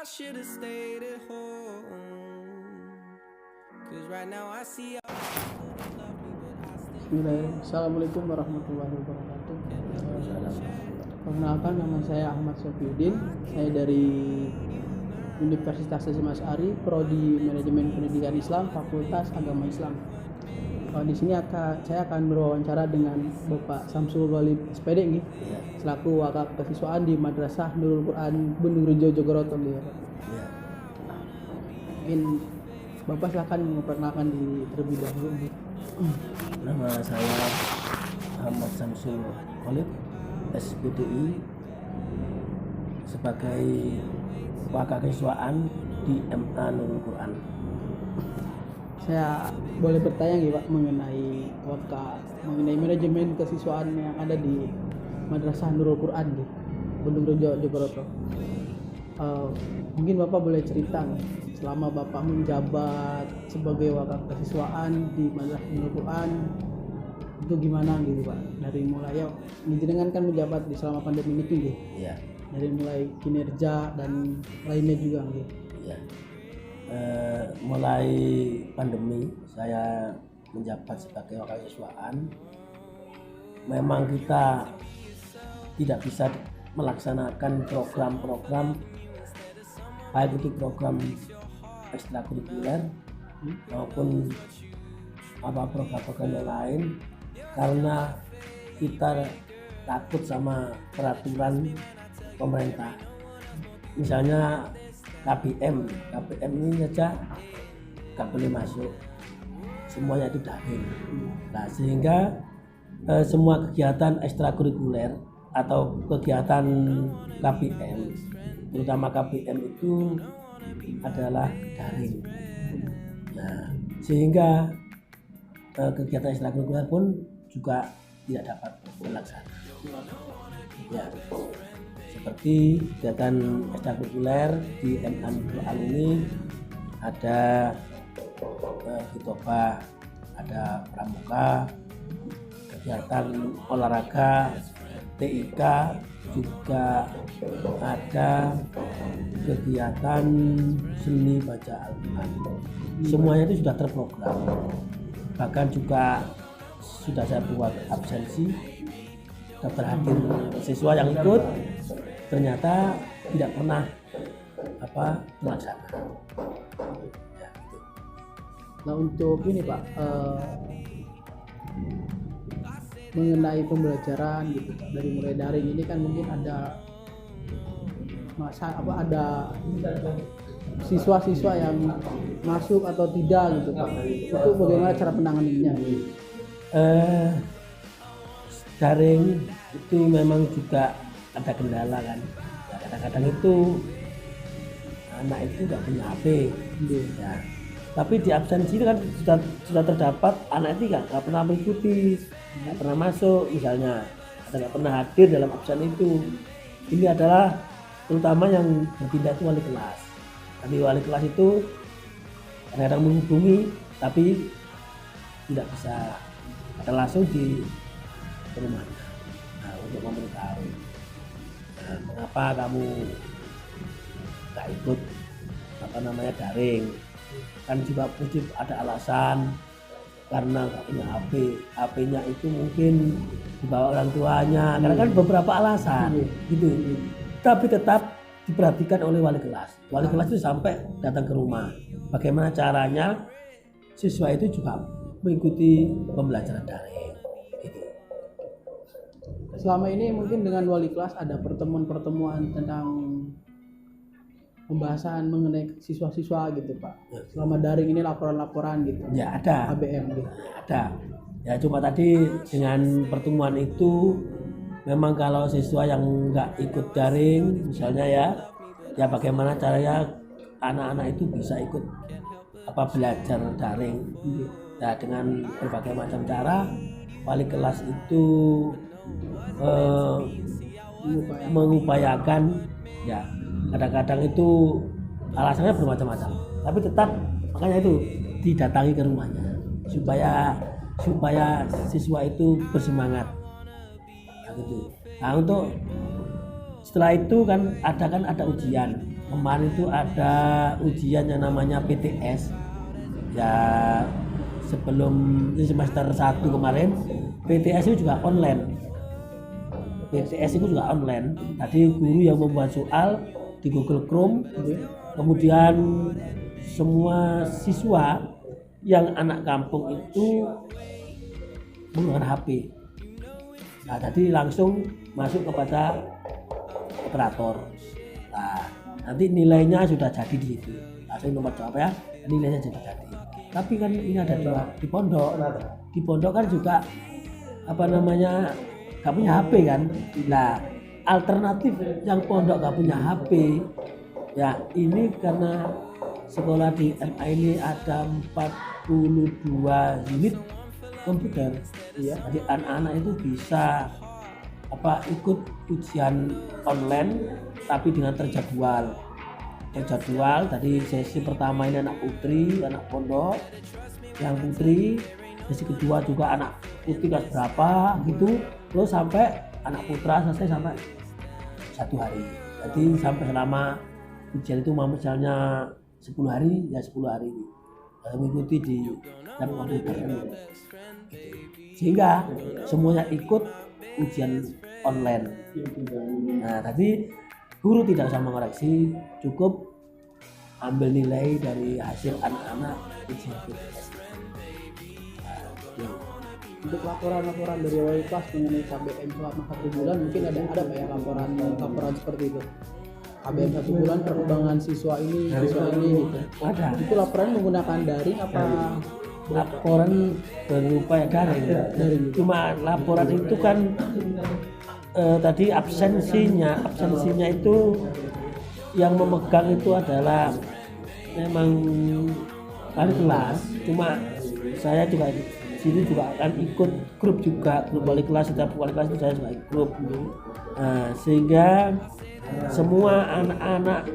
should have stayed at home. Cause right now I see all the people that love me, but I still. Bismillahirrahmanirrahim. Assalamualaikum warahmatullahi wabarakatuh. Perkenalkan, nama saya Ahmad Sofiuddin. Saya dari Universitas Hasyim Asy'ari, Prodi Manajemen Pendidikan Islam, Fakultas Agama Islam. Di sini saya akan berwawancara dengan Bapak Samsul Walid SPD nih, selaku wakil kesiswaan di Madrasah Nurul Quran Bendunrejo Jogoroto. Mungkin Bapak silakan memperkenalkan diri terlebih dahulu. Nama saya Ahmad Samsul Walid SPDI sebagai wakil kesiswaan di MA Nurul Quran. Saya boleh bertanya nih Pak mengenai manajemen kesiswaan yang ada di Madrasah Nurul Quran di Bendunrejo Jogoroto. Mungkin Bapak boleh cerita nih, selama Bapak menjabat sebagai wakil kesiswaan di Madrasah Nurul Quran itu gimana gitu Pak? Dari mulai jenengan kan menjabat di selama pandemi ini gitu. Ya. Dari mulai kinerja dan lainnya juga gitu. Ya. Mulai pandemi saya menjabat sebagai wakil kesiswaan. Memang kita tidak bisa melaksanakan program-program baik itu program ekstrakurikuler maupun program-program yang lain karena kita takut sama peraturan pemerintah. Misalnya KBM ini saja nggak boleh masuk, semuanya itu daring. Nah, sehingga semua kegiatan ekstrakurikuler atau kegiatan KBM, terutama KBM itu adalah daring. Nah, sehingga kegiatan ekstrakurikuler pun juga tidak dapat dilaksanakan. Ya. Seperti kegiatan ekstrakurikuler di MA Nurul Quran ini ada Kitobah, ada pramuka, kegiatan olahraga, TIK, juga ada kegiatan seni baca Al-Quran. Semuanya itu sudah terprogram. Bahkan juga sudah saya buat absensi, daftar hadir siswa yang ikut ternyata tidak pernah terlaksana. Ya, gitu. Nah, untuk ini Pak, mengenai pembelajaran gitu dari mulai daring ini kan mungkin ada ada siswa-siswa yang masuk atau tidak gitu Pak. Itu bagaimana cara penanganannya? Daring itu memang juga ada kendala kan. Kadang-kadang itu anak itu nggak punya HP. Ya. Tapi di absensi itu kan sudah terdapat anak itu nggak pernah mengikuti, nggak pernah masuk misalnya, atau nggak pernah hadir dalam absen itu. Ini adalah terutama yang berpindah itu wali kelas. Tapi wali kelas itu kadang-kadang menghubungi tapi tidak bisa langsung di rumahnya. Nah, untuk memberitahu mengapa kamu nggak ikut daring, kan juga pasti ada alasan karena nggak punya HP-nya itu mungkin dibawa orang tuanya, karena kan beberapa alasan gitu. Tapi tetap diperhatikan oleh wali kelas. Wali kelas itu sampai datang ke rumah. Bagaimana caranya siswa itu juga mengikuti pembelajaran daring. Selama ini mungkin dengan wali kelas ada pertemuan tentang pembahasan mengenai siswa-siswa gitu Pak. Selama daring ini laporan-laporan gitu. Ya ada. ABM gitu. Ada. Ya cuma tadi dengan pertemuan itu memang kalau siswa yang nggak ikut daring misalnya ya bagaimana caranya anak-anak itu bisa ikut belajar daring. Ya dengan berbagai macam cara wali kelas itu mengupayakan, ya kadang-kadang itu alasannya bermacam-macam, tapi tetap makanya itu didatangi ke rumahnya supaya siswa itu bersemangat. Nah, gitu. Nah, untuk setelah itu kan ada ujian. kemarin itu ada ujian yang namanya PTS ya, sebelum ini semester 1 kemarin PTS itu juga online. PTS itu juga online. Tadi guru yang membuat soal di Google Chrome, kemudian semua siswa yang anak kampung itu menggunakan HP. Nah, tadi langsung masuk kepada operator. Nah, nanti nilainya sudah jadi di situ. Langsung nomor jawab ya, nilainya sudah jadi. Tapi kan ini ada dua di pondok. Di pondok kan juga gak punya HP kan. Nah, alternatif yang pondok gak punya HP ya, ini karena sekolah di MA ini ada 42 unit komputer ya, jadi anak-anak itu bisa ikut ujian online tapi dengan terjadwal. Tadi sesi pertama ini anak putri, anak pondok yang putri, sesi kedua juga anak putri kelas berapa gitu, terus sampai anak putra selesai sampai 1 hari. Jadi sampai selama ujian itu misalnya 10 hari ya 10 hari mengikuti di lab komputer sehingga semuanya ikut ujian online. Nah, tadi guru tidak usah mengoreksi, cukup ambil nilai dari hasil anak-anak ujian PTS. Untuk laporan dari wali kelas mengenai KBM selama 1 bulan mungkin ada Pak ya laporan seperti itu. KBM 1 bulan perkembangan siswa ini gitu. Ada. Itu laporan menggunakan daring apa? Laporan berupa daring. Cuma laporan itu kan tadi absensinya itu yang memegang itu adalah memang wali kelas. Cuma saya juga sini juga akan ikut grup wali kelas. Setiap wali kelas itu saya juga ikut grup. Nah, sehingga semua anak-anak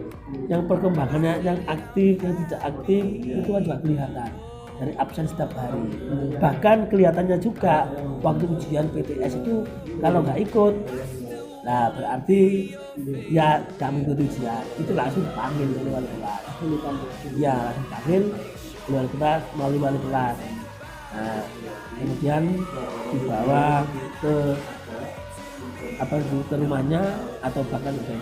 yang perkembangannya yang aktif, yang tidak aktif itu kan juga kelihatan dari absen setiap hari. Bahkan kelihatannya juga waktu ujian PTS itu kalau nggak ikut, nah berarti ya nggak mengikuti ujian, itu langsung dipanggil oleh wali kelas. Ya langsung dipanggil melalui wali kelas. Nah, kemudian dibawa ke rumahnya atau bahkan ke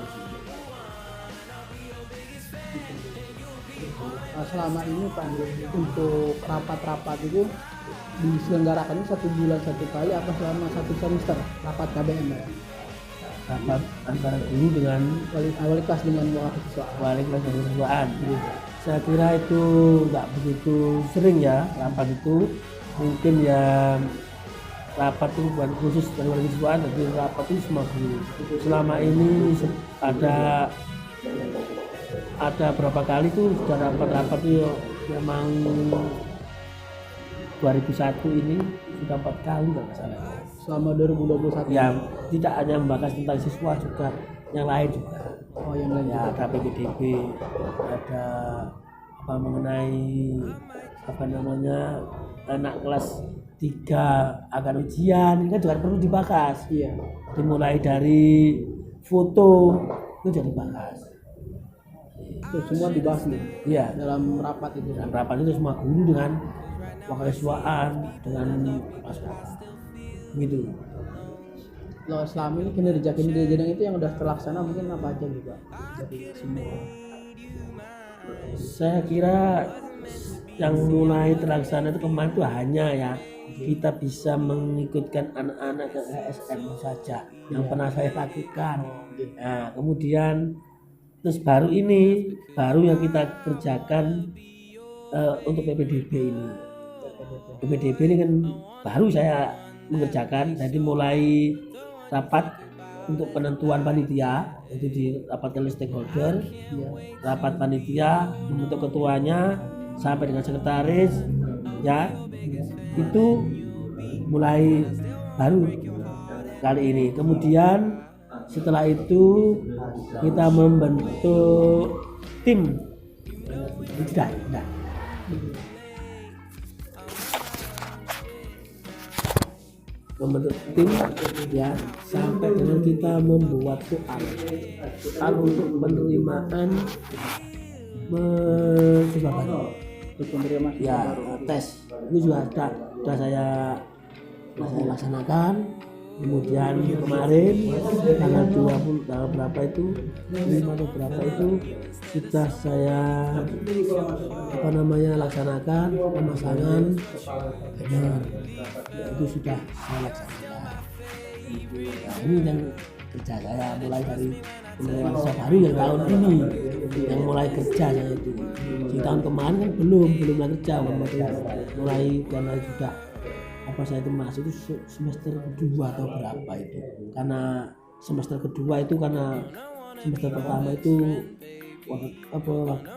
selama ini Pak, untuk rapat-rapat itu diselenggarakannya 1 bulan 1 kali apa selama 1 semester rapat KBM ya? Rapat antara guru dengan wali kelas dengan wali kelas dan siswaan. Saya kira itu nggak begitu sering ya rapat itu, mungkin ya rapat itu bukan khusus dari wali siswaan, tapi rapat itu semua guru. Selama ini ada berapa kali tuh sudah rapat itu memang 2001 ini sudah 4 kali nggak salah. Selama 2021 ya, tidak hanya membahas tentang siswa juga, yang lain juga. Oh, yang lain ya, juga. ada PPDB, ada mengenai anak kelas 3 akan ujian, ini kan juga perlu dibahas. Iya. Dimulai dari foto itu jadi dibahas. Itu semua dibahas nih. Iya. Dalam rapat itu. Dalam rapat itu semua guru dengan mahasiswaan dengan masyarakat. Gitu. Loh, selama ini kinerja itu yang udah terlaksana mungkin apa aja nih Pak? Dari semua. Saya kira yang mulai terlaksana itu kemarin itu hanya ya kita bisa mengikutkan anak-anak ke ASN saja yang pernah saya lakukan. Nah, kemudian terus baru yang kita kerjakan untuk PPDB ini. PPDB ini kan baru saya mengerjakan, jadi mulai rapat untuk penentuan panitia, itu di rapat stakeholder, rapat panitia membentuk ketuanya sampai dengan sekretaris, ya itu mulai baru kali ini. Kemudian setelah itu kita membentuk tim. Sudah. membentuk tim ya, sampai dengan kita membuat soal untuk penerimaan mahasiswa baru Untuk penerima ya, tes itu juga sudah saya laksanakan. Kemudian kemarin tanggal 20 tanggal berapa itu 5 atau berapa itu sudah saya laksanakan pemasangan banner, itu sudah saya laksanakan. Nah, ini yang kerja saya mulai dari penerimaan siswa baru yang tahun ini yang mulai kerja saya itu. Di tahun kemarin kan belum mulai kerja, mulai karena sudah saya itu masuk itu semester kedua atau berapa itu, karena semester kedua itu karena semester pertama itu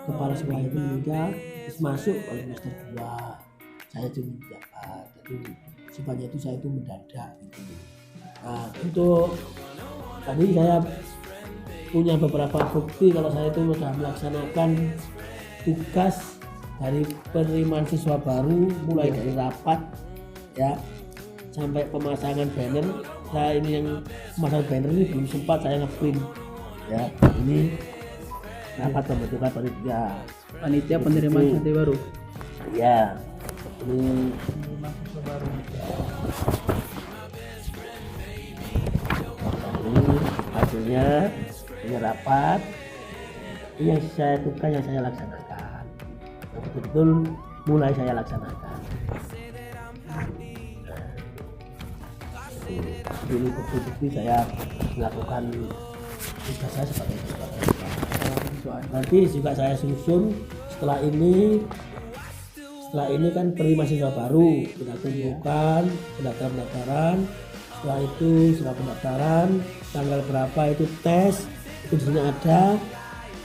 kepala sekolah itu meninggal, terus masuk oleh semester 2 saya itu menjabat, jadi sifatnya itu saya itu mendadak gitu. Nah, untuk tadi saya punya beberapa bukti kalau saya itu sudah melaksanakan tugas dari penerimaan siswa baru, mulai dari rapat ya sampai pemasangan banner. Nah, ini yang pemasangan banner ini belum sempat saya ngeprint ya. Ini rapat pembentukan panitia penerimaan santri baru ya, ini hasilnya, ini rapat, ini yang saya tugas yang saya laksanakan, betul-betul mulai saya laksanakan. Ini bukti-bukti saya melakukan tugas saya sebagai siswa. Nanti juga saya susun setelah ini kan penerima siswa baru kita kumpulkan pendaftaran. Setelah itu setelah pendaftaran tanggal berapa itu tes, itu di sini ada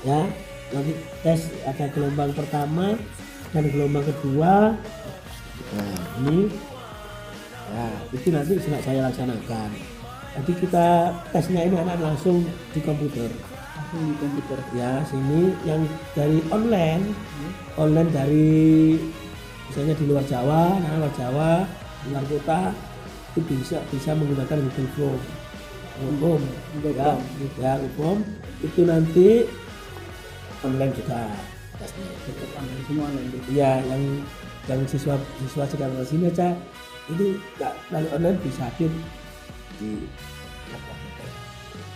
ya. Nanti tes ada gelombang pertama dan gelombang kedua. Nah, ini ya, itu nanti sudah saya laksanakan. Jadi kita tesnya ini anak langsung di komputer. Ya, sini yang dari online dari misalnya di luar Jawa, luar kota itu bisa menggunakan Google Form. Form itu nanti online juga tesnya. Semua online. Iya, yang siswa sekarang di sini aja itu nggak melalui online bisa hadir di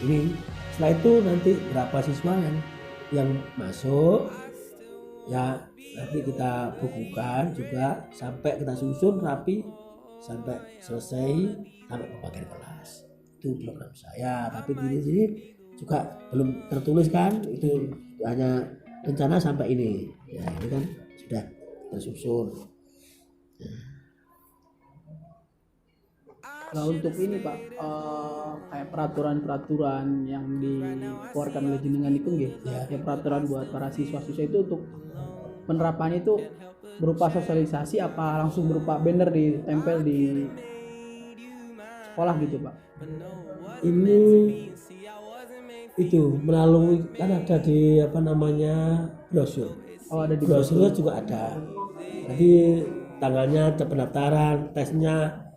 ini. Setelah itu nanti berapa siswa yang masuk ya, nanti kita bukukan juga sampai kita susun rapi sampai selesai sampai pembagian kelas. Itu program saya, tapi di sini juga belum tertulis kan, itu hanya rencana sampai ini ya, ini kan sudah tersusun. Nah, untuk ini Pak, kayak peraturan yang dikeluarkan oleh jenengan itu ya peraturan buat para siswa-siswa itu untuk penerapannya itu berupa sosialisasi apa langsung berupa banner ditempel di sekolah gitu Pak? Ini itu melalui kan ada di brosur. Oh, ada di brosurnya juga ada. Jadi tanggalnya, pendaftaran, tesnya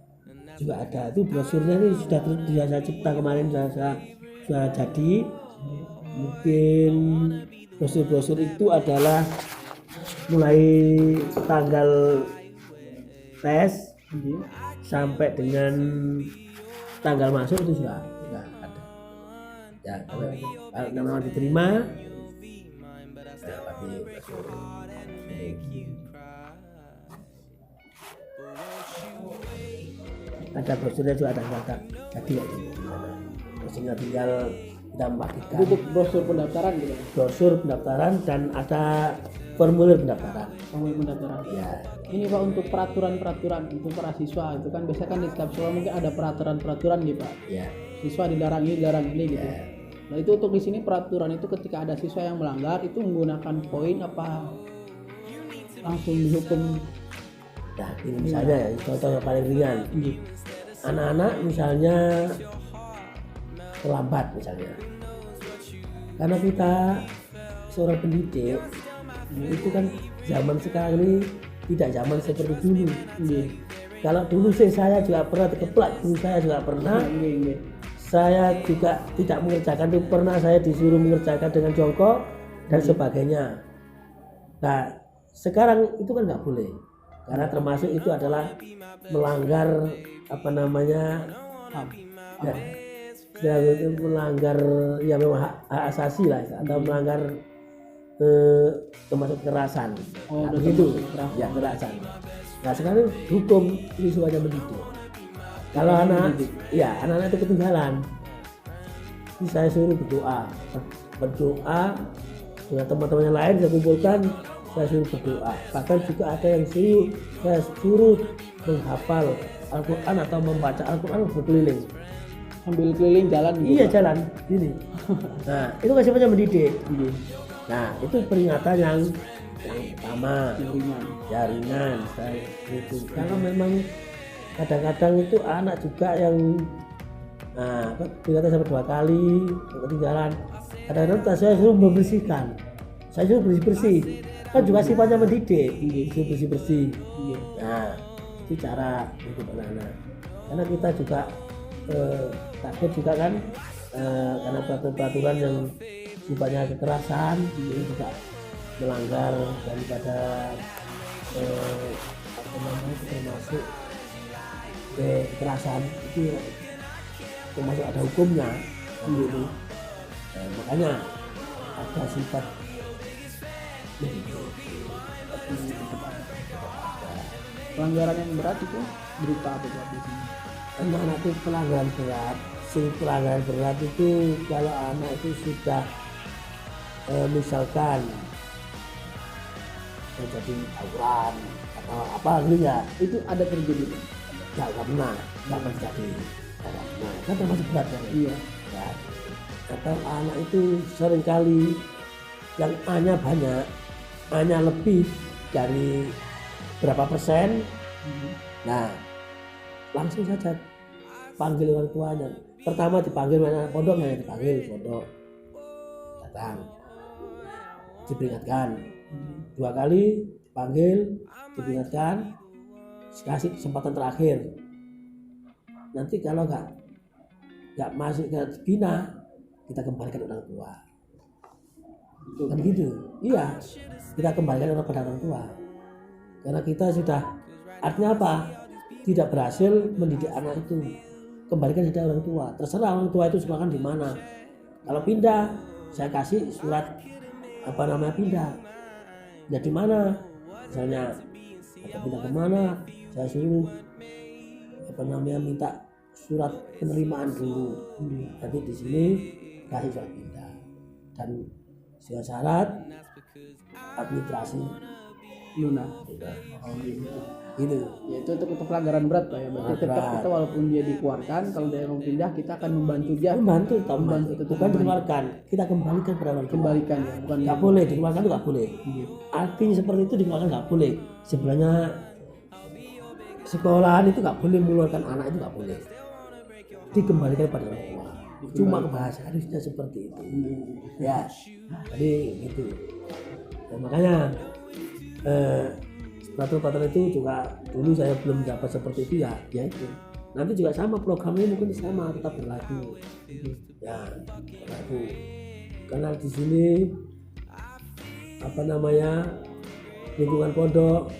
juga ada. Itu brosurnya ini sudah saya cipta kemarin, sudah jadi. Mungkin brosur itu adalah mulai tanggal tes sampai dengan tanggal masuk itu sudah ada. Ya, kalau nama diterima ya, pasti brosur. Ada brosurnya juga ada jadi brosurnya tinggal kita membagikan. Untuk brosur pendaftaran gitu. Brosur pendaftaran dan ada formulir pendaftaran. Ya. Ini Pak, untuk peraturan untuk para siswa itu kan biasanya kan di setiap sekolah mungkin ada peraturan gitu Pak. Ya. Siswa dilarang ini gitu. Ya. Nah, itu untuk di sini peraturan itu ketika ada siswa yang melanggar itu menggunakan poin apa langsung dihukum? Nah, ini misalnya ya, contoh yang paling ringan. Anak-anak misalnya terlambat misalnya. Karena kita seorang pendidik itu kan zaman sekarang ini tidak zaman seperti dulu. kalau dulu sih saya juga pernah dikeplak, dulu saya juga pernah. Saya juga tidak mengerjakan itu, pernah saya disuruh mengerjakan dengan jongkok dan sebagainya. Nah sekarang itu kan nggak boleh, karena termasuk itu adalah melanggar apa namanya ya itu melanggar ya memang hak asasi lah, atau melanggar termasuk kekerasan. Nah, begitu ya, kekerasan. Nah sekarang hukum ini semuanya mendidik. Kalau anak itu ketinggalan, ini saya suruh berdoa dengan teman-teman yang lain, saya kumpulkan, saya suruh berdoa. Bahkan juga ada yang saya suruh menghafal Al-Quran atau membaca Al-Quran berkeliling. Sambil keliling jalan gitu. Iya, jalan gini. Nah itu kan sifatnya mendidik. Nah itu peringatan yang pertama, jaringan saya itu. Kalau memang kadang-kadang itu anak juga yang peringatan sampai 2 kali ketinggalan, kadang-kadang saya suruh membersihkan, saya suruh bersih-bersih, kan juga sifatnya mendidik, suruh bersih-bersih. Nah itu cara untuk anak-anak, karena kita juga takut juga kan, karena peraturan yang sifatnya kekerasan ini juga melanggar daripada apa namanya, termasuk kekerasan itu termasuk ada hukumnya gitu. Makanya ada sifat pelanggaran yang berat itu berupa apa di sini? Anak-anak itu pelanggaran berat. Pelanggaran berat itu kalau anak itu sudah misalkan jadi tawuran atau apa gitu ya, itu ada terjadi. Nggak pernah terjadi. Nah, kan termasuk berat kan? Iya. Ya. Atau anak itu seringkali yang A-nya banyak, A-nya lebih dari berapa persen. Nah, langsung saja panggil orang tuanya. Pertama dipanggil mana? Pondoknya, dipanggil pondok. Datang, diperingatkan. 2 kali dipanggil, diperingatkan, kasih kesempatan terakhir. Nanti kalau nggak masuk ke bina, kita kembalikan orang tua. Kan gitu? Iya, kita kembalikan kepada orang tua. Karena kita sudah, artinya apa? Tidak berhasil mendidik anak itu, kembalikan kepada orang tua. Terserah orang tua itu sekolahkan di mana. Kalau pindah, saya kasih surat apa namanya pindah. Ya di mana? Misalnya atau pindah ke mana? Saya suruh apa namanya minta surat penerimaan dulu. Tapi di sini kasih surat pindah dan syarat administrasi lunas. Gitu. Ya itu untuk pelanggaran berat Pak ya. Berarti tetap kita walaupun dia dikeluarkan, kalau dia mau pindah kita akan membantu dia. Membantu bukan dikeluarkan, kita kembalikan kepada orang tua. Kembalikan ya, bukan nggak boleh dikeluarkan, itu nggak boleh. Artinya seperti itu, dikeluarkan nggak boleh. Sebenarnya sekolahan itu nggak boleh mengeluarkan anak, itu nggak boleh. Dikembalikan pada orang tua. Cuma bahasa harusnya seperti itu. Ya, jadi gitu. Dan makanya peraturan itu juga dulu saya belum dapat seperti itu ya itu. Nanti juga sama programnya mungkin sama, tetap berlaku. Ya, berlaku. Karena di sini apa namanya lingkungan pondok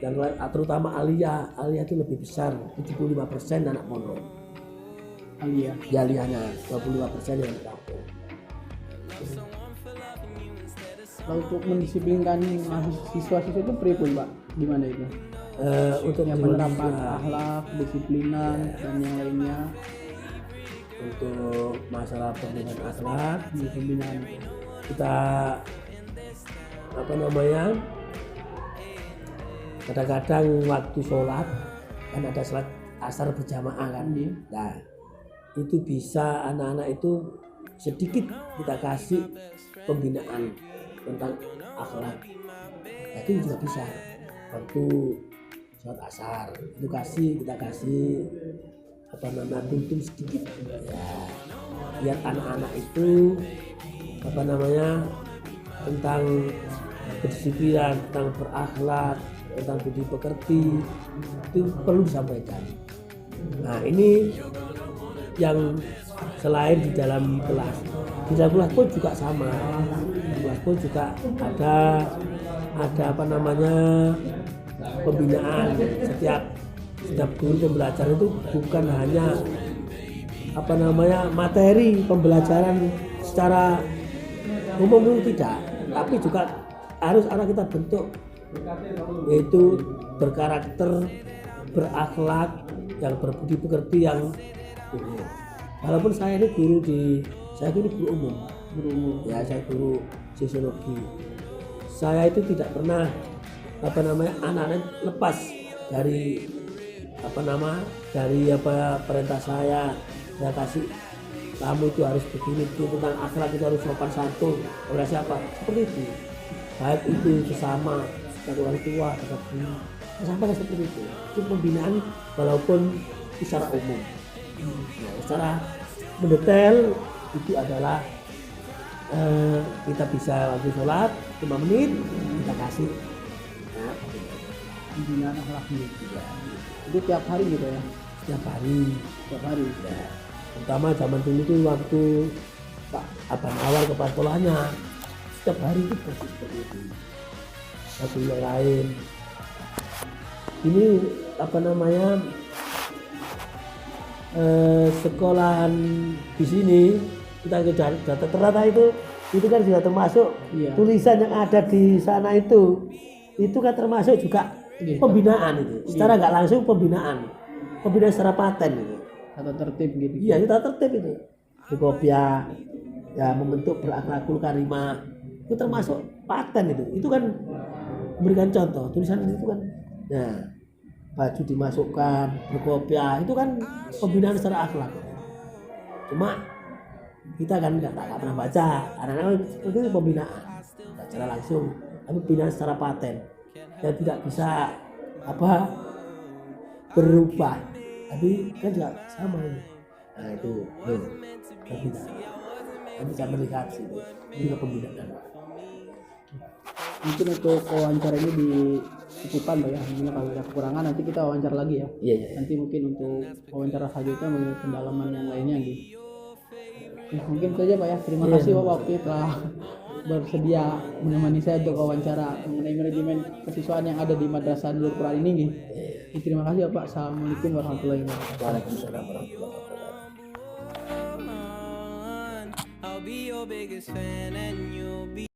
yang terutama aliyah itu lebih besar, 75% anak pondok. Aliyah. Ya aliyahnya 25% yang anak kampung. Kalau untuk mendisiplinkan siswa-siswa itu pripun Pak? Gimana itu? Untuk yang penerapan akhlak, disiplinan dan yang lainnya. Untuk masalah pembinaan akhlak, pembinaan kita apa namanya? Kadang-kadang waktu sholat kan ada sholat asar berjamaah kan. Nah, itu bisa anak-anak itu sedikit kita kasih pembinaan tentang akhlak. Nah, itu juga bisa. Waktu sholat asar itu kita kasih apa namanya tuntun sedikit ya, biar anak-anak itu apa namanya tentang kedisiplinan, tentang berakhlak, tentang budi pekerti itu perlu disampaikan. Nah ini yang selain di dalam kelas pun juga sama. Di kelas pun juga ada apa namanya pembinaan. Setiap guru pembelajaran itu bukan hanya apa namanya materi pembelajaran secara umum itu tidak, tapi juga harus anak kita bentuk yaitu berkarakter, berakhlak, yang berbudi pekerti yang walaupun saya ini guru umum ya, saya guru sosiologi. Saya itu tidak pernah apa namanya anak-anak lepas dari perintah saya kasih kamu itu harus begini, itu tentang akhlak itu harus sopan santun oleh siapa seperti itu, baik itu sesama dari orang tua atau guru sampai seperti itu pembinaan walaupun secara umum. Nah, secara mendetail itu adalah kita bisa waktu sholat 5 menit kita kasih pembinaan akhlak gitu ya. Itu tiap hari gitu ya? Setiap hari ya. Terutama zaman dulu tuh waktu Pak Abang awal kepala sekolahnya setiap hari itu seperti itu. Satu yang lain ini apa namanya sekolahan di sini kita ke data ternyata itu kan sudah termasuk tulisan yang ada di sana itu kan termasuk juga pembinaan itu secara nggak langsung pembinaan secara paten itu tata tertib gitu. Iya itu tata tertib itu Bukopia ya membentuk berakhlakul karimah itu termasuk paten itu kan memberikan contoh tulisan itu kan nah baju dimasukkan berkopiah itu kan pembinaan secara akhlak. Cuma kita kan nggak pernah baca karena itu pembinaan nggak secara langsung tapi pembinaan secara paten dan tidak bisa berubah tapi kan juga sama ini. Nah itu pembinaan kita bisa melihat sih itu pembinaan. Mungkin untuk wawancara ini dicukupkan Pak ya, mungkin kalau ada kekurangan nanti kita wawancara lagi ya. Iya. Nanti mungkin untuk wawancara selanjutnya mengenai pendalaman yang lainnya gitu. Mungkin saja Pak ya, terima kasih Pak waktu telah bersedia menemani saya untuk wawancara mengenai manajemen kesiswaan yang ada di Madrasah Nurul Quran ini gitu. Terima kasih Pak. Assalamualaikum warahmatullahi wabarakatuh. Waalaikumsalam warahmatullahi wabarakatuh. I'll be your biggest fan and you